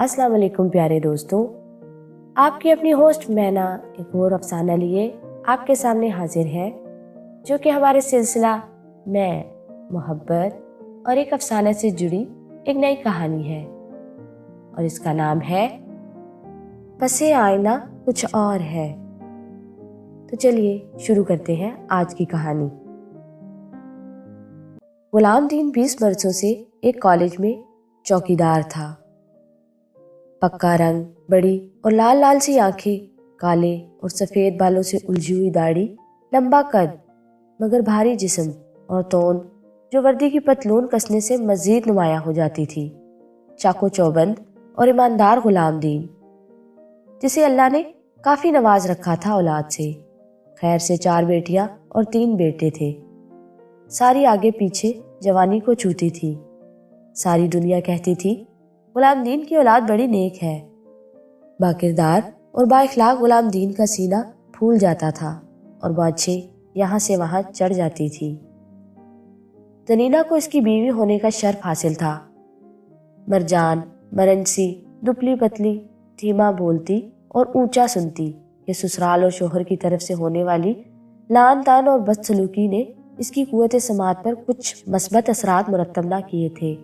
السلام علیکم پیارے دوستوں، آپ کی اپنی ہوسٹ مینا ایک اور افسانہ لیے آپ کے سامنے حاضر ہے، جو کہ ہمارے سلسلہ میں محبت اور ایک افسانہ سے جڑی ایک نئی کہانی ہے، اور اس کا نام ہے پس آئینہ کچھ اور ہے۔ تو چلیے شروع کرتے ہیں آج کی کہانی۔ غلام دین 20 برسوں سے ایک کالج میں چوکیدار تھا۔ پکا رنگ، بڑی اور لال لال سی آنکھیں، کالے اور سفید بالوں سے الجھی ہوئی داڑھی، لمبا قد مگر بھاری جسم اور تون جو وردی کی پتلون کسنے سے مزید نمایاں ہو جاتی تھی۔ چاقو چوبند اور ایماندار غلام دین، جسے اللہ نے کافی نواز رکھا تھا اولاد سے۔ خیر سے 4 بیٹیاں اور 3 بیٹے تھے۔ ساری آگے پیچھے جوانی کو چھوتی تھی۔ ساری دنیا کہتی تھی غلام دین کی اولاد بڑی نیک ہے۔ باکردار اور با اخلاق غلام دین کا سینہ پھول جاتا تھا اور بانچھیں یہاں سے وہاں چڑھ جاتی تھی۔ تنینا کو اس کی بیوی ہونے کا شرف حاصل تھا۔ مرجان، مرنسی، دبلی پتلی، دھیما بولتی اور اونچا سنتی، یہ سسرال اور شوہر کی طرف سے ہونے والی لعن طعن اور بدسلوکی نے اس کی قوت سماعت پر کچھ مثبت اثرات مرتب نہ کیے تھے۔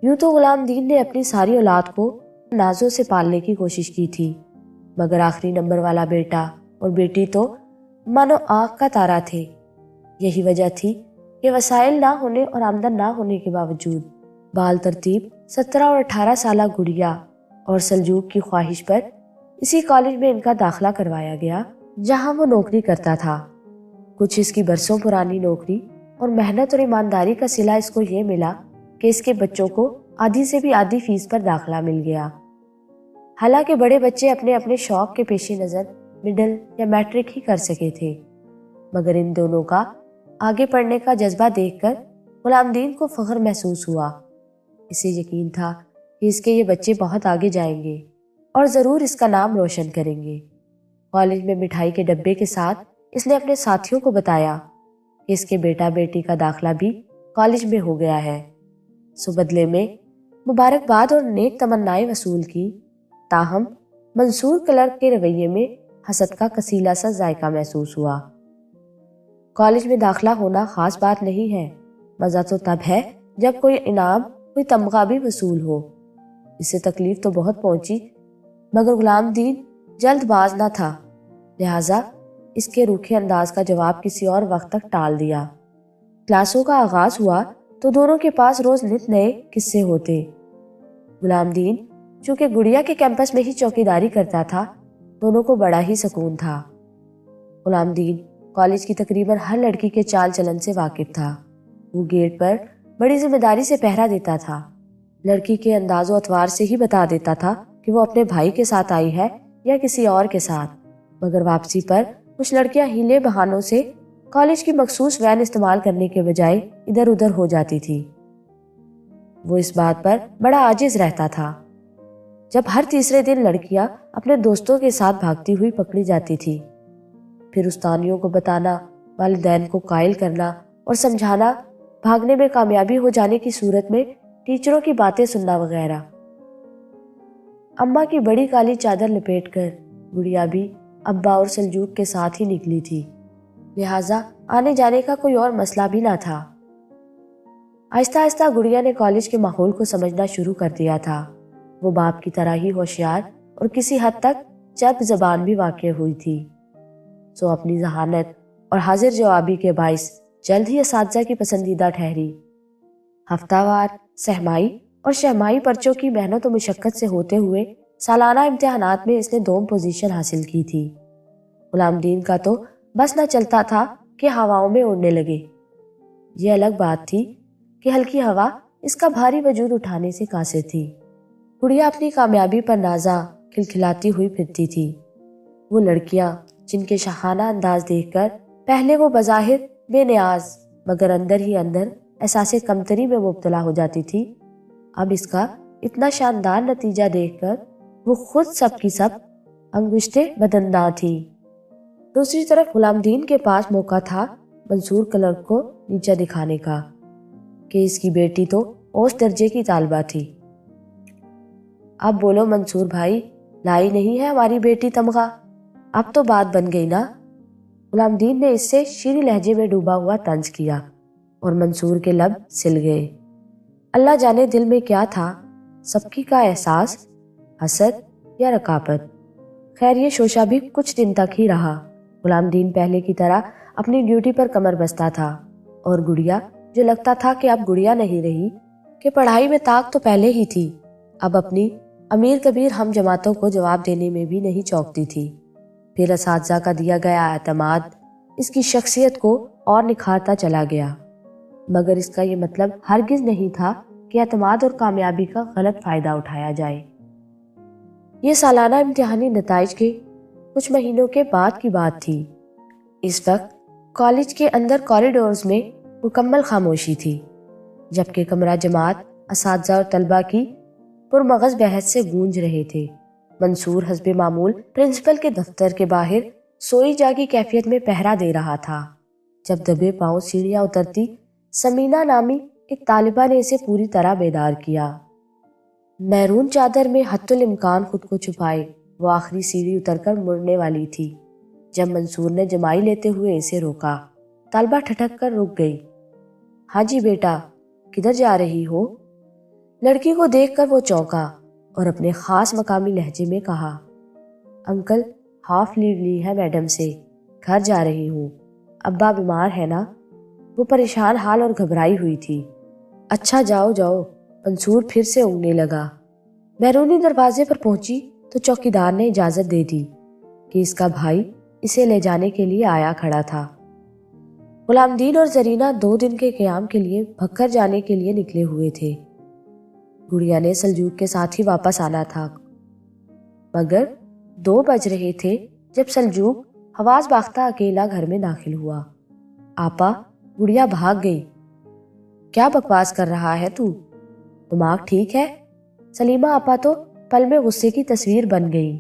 یوں تو غلام دین نے اپنی ساری اولاد کو نازوں سے پالنے کی کوشش کی تھی، مگر آخری نمبر والا بیٹا اور بیٹی تو مانو آنکھ کا تارا تھے۔ یہی وجہ تھی کہ وسائل نہ ہونے اور آمدن نہ ہونے کے باوجود بال ترتیب 17 اور 18 سالہ گڑیا اور سلجوق کی خواہش پر اسی کالج میں ان کا داخلہ کروایا گیا جہاں وہ نوکری کرتا تھا۔ کچھ اس کی برسوں پرانی نوکری اور محنت اور ایمانداری کا صلہ اس کو یہ ملا کہ اس کے بچوں کو آدھی سے بھی آدھی فیس پر داخلہ مل گیا۔ حالانکہ بڑے بچے اپنے اپنے شوق کے پیش نظر مڈل یا میٹرک ہی کر سکے تھے، مگر ان دونوں کا آگے پڑھنے کا جذبہ دیکھ کر غلام دین کو فخر محسوس ہوا۔ اسے یقین تھا کہ اس کے یہ بچے بہت آگے جائیں گے اور ضرور اس کا نام روشن کریں گے۔ کالج میں مٹھائی کے ڈبے کے ساتھ اس نے اپنے ساتھیوں کو بتایا کہ اس کے بیٹا بیٹی کا داخلہ بھی کالج میں ہو گیا ہے۔ سو بدلے میں مبارکباد اور نیک تمنائیں وصول کی، تاہم منصور کلرک کے رویے میں حسد کا کسیلا سا ذائقہ محسوس ہوا۔ کالج میں داخلہ ہونا خاص بات نہیں ہے، مزہ تو تب ہے جب کوئی انعام، کوئی تمغہ بھی وصول ہو۔ اسے تکلیف تو بہت پہنچی، مگر غلام دین جلد باز نہ تھا، لہٰذا اس کے روکھے انداز کا جواب کسی اور وقت تک ٹال دیا۔ کلاسوں کا آغاز ہوا تو دونوں کے پاس روز نت نئے قصے ہوتے۔ غلام دین چونکہ گڑیا کے کیمپس میں ہی چوکیداری کرتا تھا، دونوں کو بڑا ہی سکون تھا۔ غلام دین کالج کی تقریباً ہر لڑکی کے چال چلن سے واقف تھا۔ وہ گیٹ پر بڑی ذمہ داری سے پہرا دیتا تھا، لڑکی کے انداز و اطوار سے ہی بتا دیتا تھا کہ وہ اپنے بھائی کے ساتھ آئی ہے یا کسی اور کے ساتھ، مگر واپسی پر کچھ لڑکیاں ہیلے بہانوں سے کالج کی مخصوص وین استعمال کرنے کے بجائے ادھر ادھر ہو جاتی تھی۔ وہ اس بات پر بڑا عاجز رہتا تھا جب ہر تیسرے دن لڑکیاں اپنے دوستوں کے ساتھ بھاگتی ہوئی پکڑی جاتی تھی، پھر استانیوں کو بتانا، والدین کو قائل کرنا اور سمجھانا، بھاگنے میں کامیابی ہو جانے کی صورت میں ٹیچروں کی باتیں سننا وغیرہ۔ اماں کی بڑی کالی چادر لپیٹ کر گڑیا بھی ابا اور سلجوق کے ساتھ ہی نکلی تھی، لہٰذا آنے جانے کا کوئی اور مسئلہ بھی نہ تھا۔ آہستہ آہستہ گڑیا نے کالج کے ماحول کو سمجھنا شروع کر دیا تھا۔ وہ باپ کی طرح ہی ہوشیار اور کسی حد تک چرب زبان بھی واقع ہوئی تھی، سو اپنی ذہانت اور حاضر جوابی کے باعث جلد ہی اساتذہ کی پسندیدہ ٹھہری۔ ہفتہ وار سہمائی اور شہمائی پرچوں کی محنت و مشقت سے ہوتے ہوئے سالانہ امتحانات میں اس نے دوم پوزیشن حاصل کی تھی۔ غلام دین کا تو بس نہ چلتا تھا کہ ہواؤں میں اڑنے لگے۔ یہ الگ بات تھی کہ ہلکی ہوا اس کا بھاری وجود اٹھانے سے قاصر تھی۔ گڑیا اپنی کامیابی پر نازاں کھلکھلاتی ہوئی پھرتی تھی۔ وہ لڑکیاں جن کے شاہانہ انداز دیکھ کر پہلے وہ بظاہر بے نیاز مگر اندر ہی اندر احساس کمتری میں مبتلا ہو جاتی تھی، اب اس کا اتنا شاندار نتیجہ دیکھ کر وہ خود سب کی سب انگشتے بدنداں تھی۔ دوسری طرف غلام دین کے پاس موقع تھا منصور کلرک کو نیچا دکھانے کا کہ اس کی بیٹی تو اوسط درجے کی طالبہ تھی۔ اب بولو منصور بھائی، لائی نہیں ہے ہماری بیٹی تمغہ؟ اب تو بات بن گئی نا؟ غلام دین نے اس سے شیریں لہجے میں ڈوبا ہوا طنز کیا اور منصور کے لب سل گئے۔ اللہ جانے دل میں کیا تھا، سبکی کا احساس، حسد یا رقابت؟ خیر یہ شوشہ بھی کچھ دن تک ہی رہا۔ غلام دین پہلے کی طرح اپنی ڈیوٹی پر کمر بستہ تھا، اور گڑیا، جو لگتا تھا کہ اب گڑیا نہیں رہی، کہ پڑھائی میں طاق تو پہلے ہی تھی، اب اپنی امیر کبیر ہم جماعتوں کو جواب دینے میں بھی نہیں چونکتی تھی۔ پھر اساتذہ کا دیا گیا اعتماد اس کی شخصیت کو اور نکھارتا چلا گیا، مگر اس کا یہ مطلب ہرگز نہیں تھا کہ اعتماد اور کامیابی کا غلط فائدہ اٹھایا جائے۔ یہ سالانہ امتحانی نتائج کے کچھ مہینوں کے بعد کی بات تھی۔ اس وقت کالج کے اندر کوریڈورز میں مکمل خاموشی تھی، جبکہ کمرہ جماعت اساتذہ اور طلبہ کی پرمغز بحث سے گونج رہے تھے۔ منصور حسب معمول پرنسپل کے دفتر کے باہر سوئی جاگی کیفیت میں پہرا دے رہا تھا، جب دبے پاؤں سیڑھیاں اترتی سمینہ نامی ایک طالبہ نے اسے پوری طرح بیدار کیا۔ میرون چادر میں حتی الامکان خود کو چھپائے وہ آخری سیڑھی اتر کر مڑنے والی تھی جب منصور نے جمائی لیتے ہوئے اسے روکا۔ طالبہ ٹھٹک کر رک گئی۔ ہاں جی بیٹا، کدھر جا رہی ہو؟ لڑکی کو دیکھ کر وہ چونکا اور اپنے خاص مقامی لہجے میں کہا، انکل ہاف لیو لی ہے میڈم سے، گھر جا رہی ہوں، ابا بیمار ہے نا؟ وہ پریشان حال اور گھبرائی ہوئی تھی۔ اچھا جاؤ جاؤ، منصور پھر سے اونگنے لگا۔ بیرونی دروازے پر پہنچی تو چوکیدار نے اجازت دے دی کہ اس کا بھائی اسے لے جانے کے لیے آیا کھڑا تھا۔ غلام دین اور زرینہ 2 دن کے قیام کے لیے بھکر جانے کے لیے نکلے ہوئے تھے۔ گڑیا نے سلجوق کے ساتھ ہی واپس آنا تھا، مگر 2 بج رہے تھے جب سلجوق حواس باختہ اکیلا گھر میں داخل ہوا۔ آپا، گڑیا بھاگ گئی۔ کیا بکواس کر رہا ہے تو؟ دماغ ٹھیک ہے؟ سلیمہ آپا تو پل میں غصے کی تصویر بن گئی،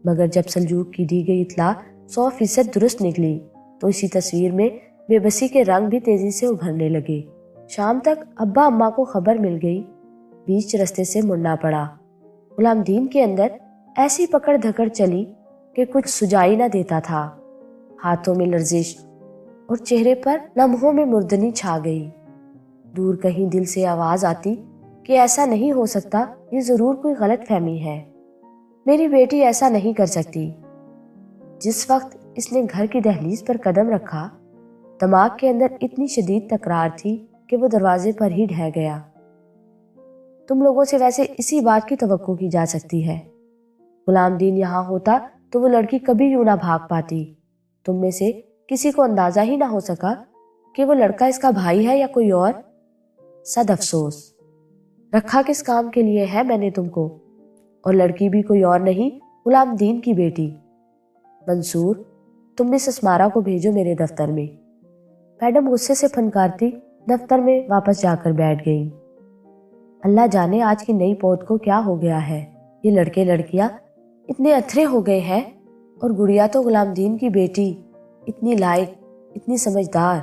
مگر جب سلجوق کی دی گئی اطلاع 100% درست نکلی تو اسی تصویر میں بے بسی کے رنگ بھی تیزی سے ابھرنے لگے۔ شام تک ابا اماں کو خبر مل گئی، بیچ رستے سے مڑنا پڑا۔ غلام دین کے اندر ایسی پکڑ دھکڑ چلی کہ کچھ سجائی نہ دیتا تھا، ہاتھوں میں لرزش اور چہرے پر لمحوں میں مردنی چھا گئی۔ دور کہیں دل سے آواز آتی کہ ایسا نہیں ہو سکتا، یہ ضرور کوئی غلط فہمی ہے، میری بیٹی ایسا نہیں کر سکتی۔ جس وقت اس نے گھر کی دہلیز پر قدم رکھا، دماغ کے اندر اتنی شدید تکرار تھی کہ وہ دروازے پر ہی ڈھہ گیا۔ تم لوگوں سے ویسے اسی بات کی توقع کی جا سکتی ہے، غلام دین یہاں ہوتا تو وہ لڑکی کبھی یوں نہ بھاگ پاتی۔ تم میں سے کسی کو اندازہ ہی نہ ہو سکا کہ وہ لڑکا اس کا بھائی ہے یا کوئی اور۔ صد افسوس، رکھا کس کام کے لیے ہے میں نے تم کو، اور لڑکی بھی کوئی اور نہیں، غلام دین کی بیٹی۔ منصور، تم مس اسمارا کو بھیجو میرے دفتر میں۔ میڈم غصے سے پھنکارتی دفتر میں واپس جا کر بیٹھ گئی۔ اللہ جانے آج کی نئی پود کو کیا ہو گیا ہے، یہ لڑکے لڑکیاں اتنے اتھرے ہو گئے ہیں، اور گڑیا تو غلام دین کی بیٹی، اتنی لائق، اتنی سمجھدار۔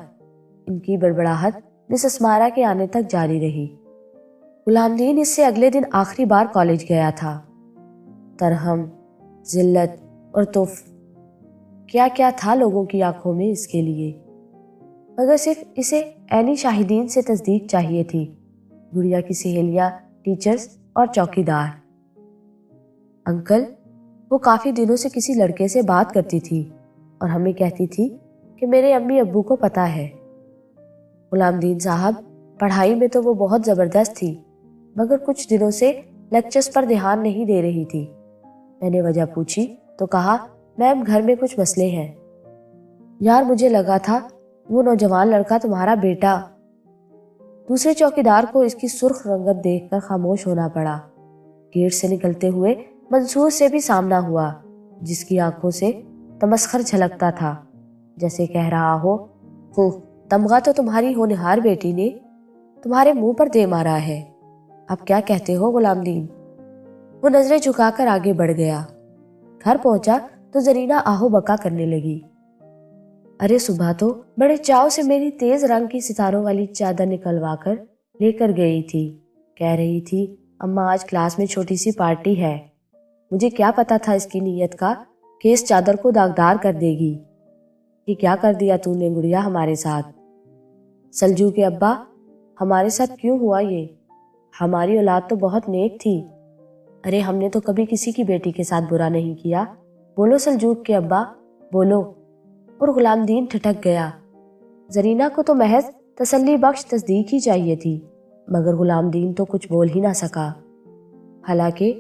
ان کی بڑبڑاہٹ مس اسمارا کے آنے تک جاری رہی۔ غلام دین اس سے اگلے دن آخری بار کالج گیا تھا۔ ترہم، ذلت اور توف، کیا کیا تھا لوگوں کی آنکھوں میں اس کے لیے، مگر صرف اسے عینی شاہدین سے تصدیق چاہیے تھی، گڑیا کی سہیلیاں، ٹیچرز اور چوکیدار۔ انکل، وہ کافی دنوں سے کسی لڑکے سے بات کرتی تھی اور ہمیں کہتی تھی کہ میرے امی ابو کو پتہ ہے۔ غلام دین صاحب، پڑھائی میں تو وہ بہت زبردست تھی، مگر کچھ دنوں سے لیکچرز پر دھیان نہیں دے رہی تھی۔ میں نے وجہ پوچھی تو کہا، میم گھر میں کچھ مسئلے ہیں۔ یار مجھے لگا تھا وہ نوجوان لڑکا تمہارا بیٹا۔ دوسرے چوکیدار کو اس کی سرخ رنگت دیکھ کر خاموش ہونا پڑا۔ گیٹ سے نکلتے ہوئے منصور سے بھی سامنا ہوا، جس کی آنکھوں سے تمسخر جھلکتا تھا، جیسے کہہ رہا ہو، تمغہ تو تمہاری ہونہار بیٹی نے تمہارے منہ پر دے مارا ہے، اب کیا کہتے ہو غلام دین؟ وہ نظریں جھکا کر آگے بڑھ گیا۔ گھر پہنچا تو زرینہ آہو بکا کرنے لگی۔ ارے صبح تو بڑے چاؤ سے میری تیز رنگ کی ستاروں والی چادر نکلوا کر لے کر گئی تھی، کہہ رہی تھی اماں آج کلاس میں چھوٹی سی پارٹی ہے۔ مجھے کیا پتا تھا اس کی نیت کا کہ اس چادر کو داغدار کر دے گی۔ یہ کیا کر دیا تو نے گڑیا ہمارے ساتھ؟ سلجو کے ابا، ہمارے ساتھ کیوں ہوا یہ؟ ہماری اولاد تو بہت نیک تھی۔ ارے ہم نے تو کبھی کسی کی بیٹی کے ساتھ برا نہیں کیا۔ بولو سلجوق کے ابا، بولو۔ اور غلام دین ٹھٹک گیا۔ زرینہ کو تو محض تسلی بخش تصدیق ہی چاہیے تھی، مگر غلام دین تو کچھ بول ہی نہ سکا۔ حالانکہ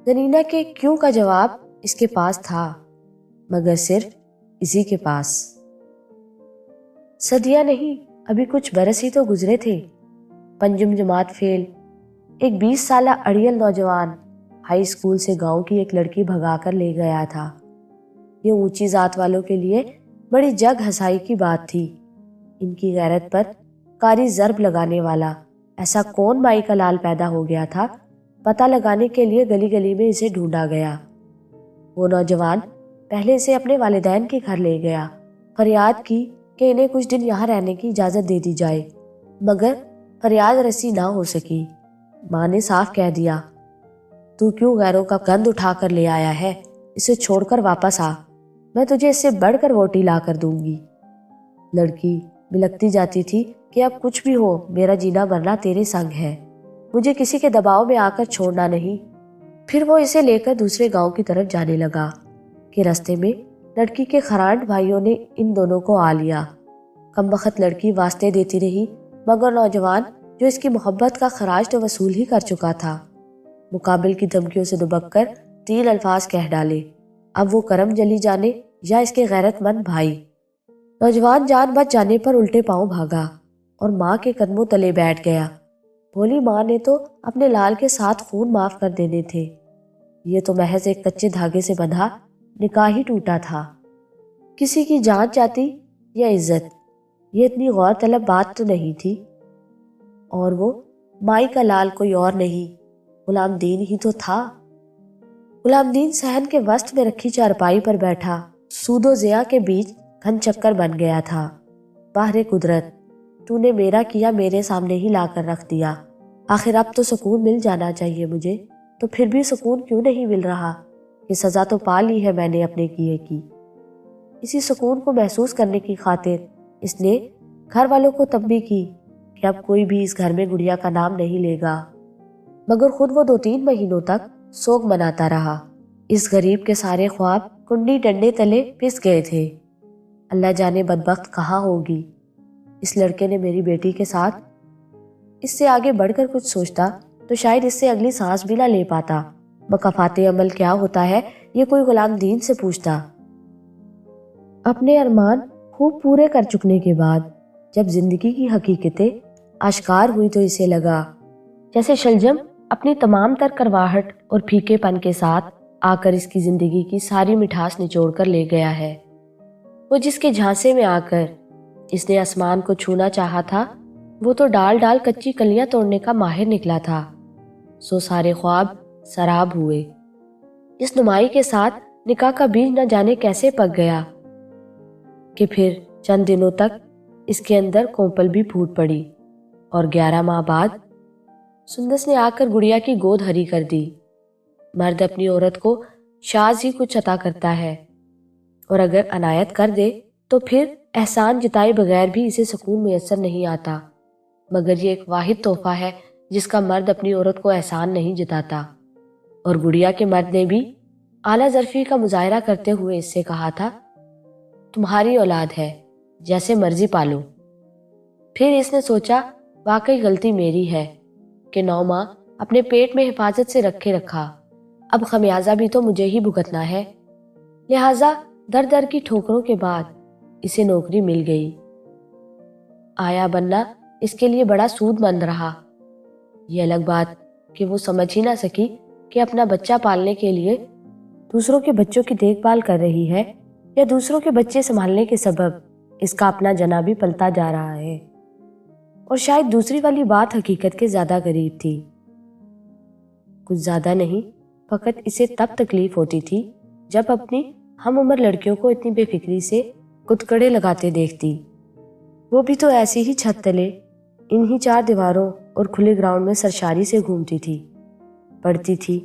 زرینہ کے کیوں کا جواب اس کے پاس تھا، مگر صرف اسی کے پاس۔ صدیاں نہیں، ابھی کچھ برس ہی تو گزرے تھے۔ پنجم جماعت فیل ایک 20 سالہ اڑیل نوجوان ہائی اسکول سے گاؤں کی ایک لڑکی بھگا کر لے گیا تھا۔ یہ اونچی ذات والوں کے لیے بڑی جگ ہنسائی کی بات تھی۔ ان کی غیرت پر کاری ضرب لگانے والا ایسا کون مائی کا لال پیدا ہو گیا تھا، پتہ لگانے کے لیے گلی گلی میں اسے ڈھونڈا گیا۔ وہ نوجوان پہلے اسے اپنے والدین کے گھر لے گیا، فریاد کی کہ انہیں کچھ دن یہاں رہنے کی اجازت دے دی جائے، مگر فریاد رسی نہ ہو سکی۔ ماں نے صاف کہہ دیا، تو کیوں غیروں کا گند اٹھا کر لے آیا ہے؟ اسے چھوڑ کر واپس آ، میں تجھے اس سے بڑھ کر ووٹی لا کر دوں گی۔ لڑکی بلکتی جاتی تھی کہ اب کچھ بھی ہو، میرا جینا مرنا تیرے سنگ ہے، مجھے کسی کے دباؤ میں آ کر چھوڑنا نہیں۔ پھر وہ اسے لے کر دوسرے گاؤں کی طرف جانے لگا کہ رستے میں لڑکی کے خرانٹ بھائیوں نے ان دونوں کو آ لیا۔ کمبخت لڑکی واسطے دیتی رہی، مگر نوجوان جو اس کی محبت کا خراج تو وصول ہی کر چکا تھا، مقابل کی دھمکیوں سے دبک کر 3 الفاظ کہہ ڈالے، اب وہ کرم جلی جانے یا اس کے غیرت مند بھائی۔ نوجوان جان بچ جانے پر الٹے پاؤں بھاگا اور ماں کے قدموں تلے بیٹھ گیا۔ بھولی ماں نے تو اپنے لال کے ساتھ خون معاف کر دینے تھے، یہ تو محض ایک کچے دھاگے سے بندھا نکاح ہی ٹوٹا تھا۔ کسی کی جان جاتی یا عزت، یہ اتنی غور طلب بات تو نہیں تھی۔ اور وہ مائی کا لال کوئی اور نہیں، غلام دین ہی تو تھا۔ غلام دین صحن کے وسط میں رکھی چارپائی پر بیٹھا سود و زیا کے بیچ گھن چکر بن گیا تھا۔ باہر قدرت، تو نے میرا کیا میرے سامنے ہی لا کر رکھ دیا۔ آخر اب تو سکون مل جانا چاہیے مجھے، تو پھر بھی سکون کیوں نہیں مل رہا؟ یہ سزا تو پا لی ہے میں نے اپنے کیے کی۔ اسی سکون کو محسوس کرنے کی خاطر اس نے گھر والوں کو تنبیہ کی کہ اب کوئی بھی اس گھر میں گڑیا کا نام نہیں لے گا، مگر خود وہ 2-3 مہینوں تک سوگ مناتا رہا۔ اس غریب کے سارے خواب کنڈی ڈنڈے تلے پس گئے تھے۔ اللہ جانے بدبخت کہاں ہوگی۔ اس لڑکے نے میری بیٹی کے ساتھ، اس سے آگے بڑھ کر کچھ سوچتا تو شاید اس سے اگلی سانس بھی نہ لے پاتا۔ مکافات عمل کیا ہوتا ہے یہ کوئی غلام دین سے پوچھتا۔ اپنے ارمان خوب پورے کر چکنے کے بعد جب زندگی کی حقیقتیں آشکار ہوئی تو اسے لگا جیسے شلجم اپنی تمام تر کرواہٹ اور پھیکے پن کے ساتھ آ کر اس کی زندگی کی ساری مٹھاس نچوڑ کر لے گیا ہے۔ وہ جس کے جھانسے میں آ کر اس نے آسمان کو چھونا چاہا تھا، وہ تو ڈال ڈال کچی کلیاں توڑنے کا ماہر نکلا تھا۔ سو سارے خواب سراب ہوئے۔ اس نمائی کے ساتھ نکاح کا بیج نہ جانے کیسے پک گیا کہ پھر چند دنوں تک اس کے اندر کونپل بھی پھوٹ پڑی، اور 11 ماہ بعد سندس نے آ کر گڑیا کی گود ہری کر دی۔ مرد اپنی عورت کو شاز ہی کچھ عطا کرتا ہے، اور اگر عنایت کر دے تو پھر احسان جتائے بغیر بھی اسے سکون میسر نہیں آتا، مگر یہ ایک واحد تحفہ ہے جس کا مرد اپنی عورت کو احسان نہیں جتاتا۔ اور گڑیا کے مرد نے بھی اعلیٰ ظرفی کا مظاہرہ کرتے ہوئے اس سے کہا تھا، تمہاری اولاد ہے، جیسے مرضی پالو۔ پھر اس نے سوچا واقعی غلطی میری ہے کہ 9 ماہ اپنے پیٹ میں حفاظت سے رکھے رکھا، اب خمیازہ بھی تو مجھے ہی بھگتنا ہے۔ لہٰذا در در کی ٹھوکروں کے بعد اسے نوکری مل گئی۔ آیا بننا اس کے لیے بڑا سود مند رہا۔ یہ الگ بات کہ وہ سمجھ ہی نہ سکی کہ اپنا بچہ پالنے کے لیے دوسروں کے بچوں کی دیکھ بھال کر رہی ہے، یا دوسروں کے بچے سنبھالنے کے سبب اس کا اپنا جنا بھی پلتا جا رہا ہے۔ اور شاید دوسری والی بات حقیقت کے زیادہ قریب تھی۔ کچھ زیادہ نہیں، فقط اسے تب تکلیف ہوتی تھی جب اپنی ہم عمر لڑکیوں کو اتنی بے فکری سے کتکڑے لگاتے دیکھتی، وہ بھی تو ایسی ہی چھت تلے انہی 4 دیواروں اور کھلے گراؤنڈ میں سرشاری سے گھومتی تھی۔ پڑھتی تھی،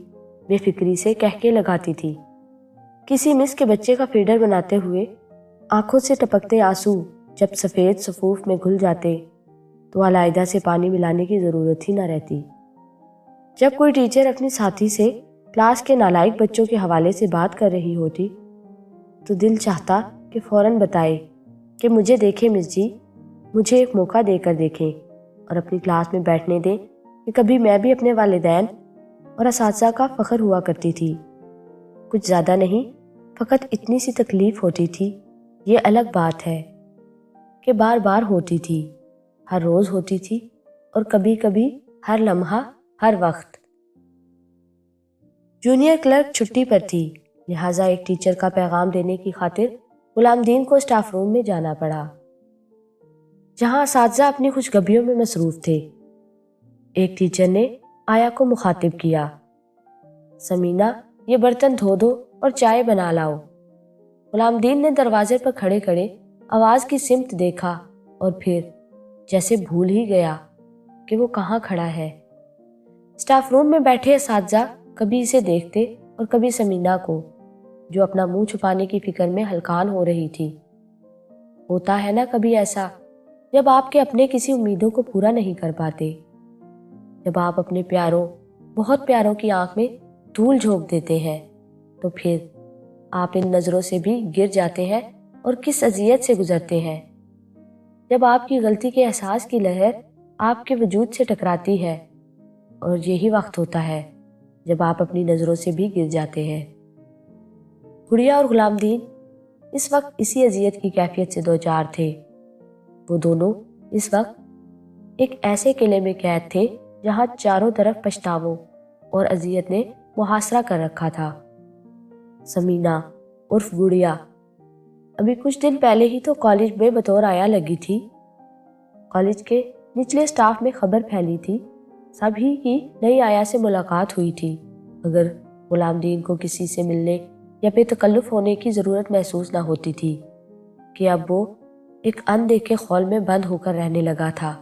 بے فکری سے کہکے لگاتی تھی۔ کسی مس کے بچے کا فیڈر بناتے ہوئے آنکھوں سے ٹپکتے آنسو جب سفید صفوف میں گھل جاتے تو علیحدہ سے پانی ملانے کی ضرورت ہی نہ رہتی۔ جب کوئی ٹیچر اپنی ساتھی سے کلاس کے نالائق بچوں کے حوالے سے بات کر رہی ہوتی تو دل چاہتا کہ فوراً بتائے کہ مجھے دیکھیں مس جی، مجھے ایک موقع دے کر دیکھیں اور اپنی کلاس میں بیٹھنے دیں کہ کبھی میں بھی اپنے والدین اور اساتذہ کا فخر ہوا کرتی تھی۔ کچھ زیادہ نہیں، فقط اتنی سی تکلیف ہوتی تھی، یہ الگ بات ہے کہ بار بار ہوتی تھی، ہر روز ہوتی تھی اور کبھی کبھی ہر لمحہ، ہر وقت۔ جونیئر کلرک چھٹی پر تھی، لہٰذا ایک ٹیچر کا پیغام دینے کی خاطر غلام دین کو اسٹاف روم میں جانا پڑا، جہاں اساتذہ اپنی خوشگبیوں میں مصروف تھے۔ ایک ٹیچر نے آیا کو مخاطب کیا، سمینہ یہ برتن دھو دو اور چائے بنا لاؤ۔ غلام دین نے دروازے پر کھڑے کھڑے آواز کی سمت دیکھا اور پھر جیسے بھول ہی گیا کہ وہ کہاں کھڑا ہے۔ اسٹاف روم میں بیٹھے اساتذہ کبھی اسے دیکھتے اور کبھی سمینہ کو، جو اپنا منہ چھپانے کی فکر میں ہلکان ہو رہی تھی۔ ہوتا ہے نا کبھی ایسا، جب آپ کے اپنے کسی امیدوں کو پورا نہیں کر پاتے، جب آپ اپنے پیاروں، بہت پیاروں کی آنکھ میں دھول جھونک دیتے ہیں، تو پھر آپ ان نظروں سے بھی گر جاتے ہیں اور کس اذیت سے گزرتے ہیں۔ جب آپ کی غلطی کے احساس کی لہر آپ کے وجود سے ٹکراتی ہے، اور یہی وقت ہوتا ہے جب آپ اپنی نظروں سے بھی گر جاتے ہیں۔ گڑیا اور غلام دین اس وقت اسی اذیت کی کیفیت سے دوچار تھے۔ وہ دونوں اس وقت ایک ایسے قلعے میں قید تھے جہاں چاروں طرف پچھتاووں اور اذیت نے محاصرہ کر رکھا تھا۔ سمینہ عرف گڑیا ابھی کچھ دن پہلے ہی تو کالج میں بطور آیا لگی تھی۔ کالج کے نچلے سٹاف میں خبر پھیلی تھی، سبھی کی نئی آیا سے ملاقات ہوئی تھی، مگر غلام دین کو کسی سے ملنے یا بے تکلف ہونے کی ضرورت محسوس نہ ہوتی تھی کہ اب وہ ایک اندیکھے خول میں بند ہو کر رہنے لگا تھا۔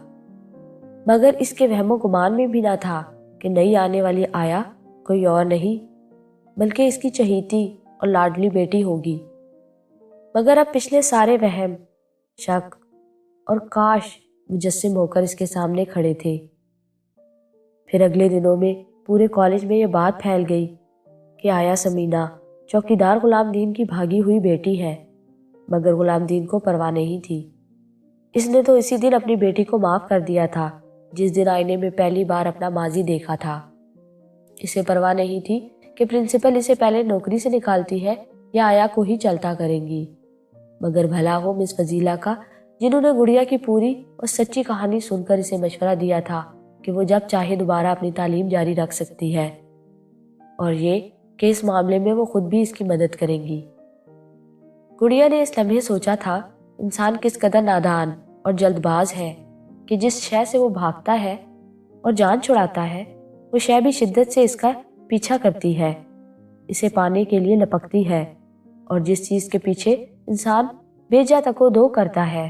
مگر اس کے وہم و گمان میں بھی نہ تھا کہ نئی آنے والی آیا کوئی اور نہیں بلکہ اس کی چہیتی اور لاڈلی بیٹی ہوگی۔ مگر اب پچھلے سارے وہم، شک اور کاش مجسم ہو کر اس کے سامنے کھڑے تھے۔ پھر اگلے دنوں میں پورے کالج میں یہ بات پھیل گئی کہ آیا سمینہ چوکیدار غلام دین کی بھاگی ہوئی بیٹی ہے، مگر غلام دین کو پرواہ نہیں تھی۔ اس نے تو اسی دن اپنی بیٹی کو معاف کر دیا تھا جس دن آئینے میں پہلی بار اپنا ماضی دیکھا تھا۔ اسے پرواہ نہیں تھی کہ پرنسپل اسے پہلے نوکری سے نکالتی ہے یا آیا کو ہی چلتا کریں گی، مگر بھلا ہو مس فضیلہ کا، جنہوں نے گڑیا کی پوری اور سچی کہانی سن کر اسے مشورہ دیا تھا کہ وہ جب چاہے دوبارہ اپنی تعلیم جاری رکھ سکتی ہے، اور یہ کہ اس معاملے میں وہ خود بھی اس کی مدد کریں گی۔ گڑیا نے اس لمحے سوچا تھا انسان کس قدر نادان اور جلد باز ہے کہ جس شے سے وہ بھاگتا ہے اور جان چھڑاتا ہے، وہ شے بھی شدت سے اس کا پیچھا کرتی ہے، اسے پانے کے لیے لپکتی ہے، اور جس چیز کے پیچھے انسان بے جا تک و دو کرتا ہے،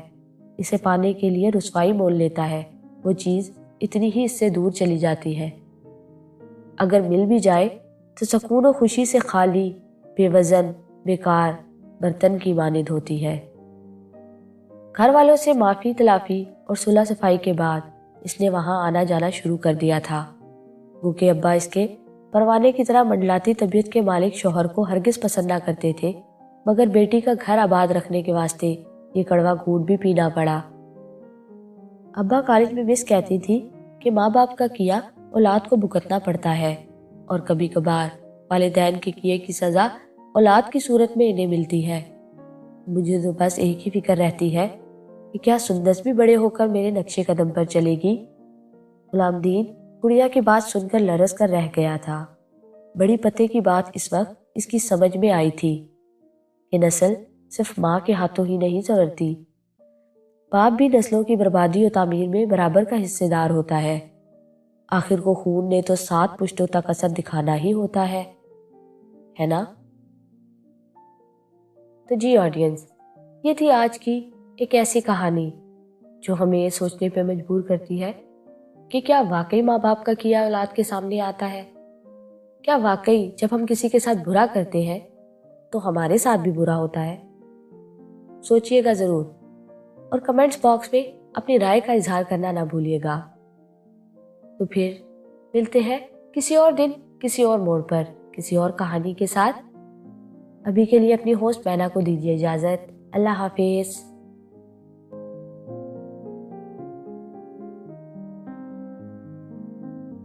اسے پانے کے لیے رسوائی مول لیتا ہے، وہ چیز اتنی ہی اس سے دور چلی جاتی ہے۔ اگر مل بھی جائے تو سکون و خوشی سے خالی، بے وزن، بیکار برتن کی مانند ہوتی ہے۔ گھر والوں سے معافی تلافی اور صلح صفائی کے بعد اس نے وہاں آنا جانا شروع کر دیا تھا۔ گو کہ ابا اس کے پروانے کی طرح منڈلاتی طبیعت کے مالک شوہر کو ہرگز پسند نہ کرتے تھے، مگر بیٹی کا گھر آباد رکھنے کے واسطے یہ کڑوا گھونٹ بھی پینا پڑا۔ ابا کالج میں مس کہتی تھی کہ ماں باپ کا کیا اولاد کو بھگتنا پڑتا ہے، اور کبھی کبھار والدین کے کیے کی سزا اولاد کی صورت میں انہیں ملتی ہے۔ مجھے تو بس ایک ہی فکر رہتی ہے کہ کیا سندس بھی بڑے ہو کر میرے نقشے قدم پر چلے گی۔ غلام دین گڑیا کی بات سن کر لرز کر رہ گیا تھا۔ بڑی پتے کی بات اس وقت اس کی سمجھ میں آئی تھی کہ نسل صرف ماں کے ہاتھوں ہی نہیں سنورتی، باپ بھی نسلوں کی بربادی و تعمیر میں برابر کا حصے دار ہوتا ہے۔ آخر کو خون نے تو 7 پشتوں تک اثر دکھانا ہی ہوتا ہے نا؟ تو جی آڈینس، یہ تھی آج کی ایک ایسی کہانی جو ہمیں یہ سوچنے پہ مجبور کرتی ہے کہ کیا واقعی ماں باپ کا کیا اولاد کے سامنے آتا ہے؟ کیا واقعی جب ہم کسی کے ساتھ برا کرتے ہیں تو ہمارے ساتھ بھی برا ہوتا ہے؟ سوچئے گا ضرور، اور کمنٹس باکس میں اپنی رائے کا اظہار کرنا نہ بھولیے گا۔ تو پھر ملتے ہیں کسی اور دن، کسی اور موڑ پر، کسی اور کہانی کے ساتھ۔ ابھی کے لیے اپنی ہوسٹ مینا کو دیجیے اجازت۔ اللہ حافظ۔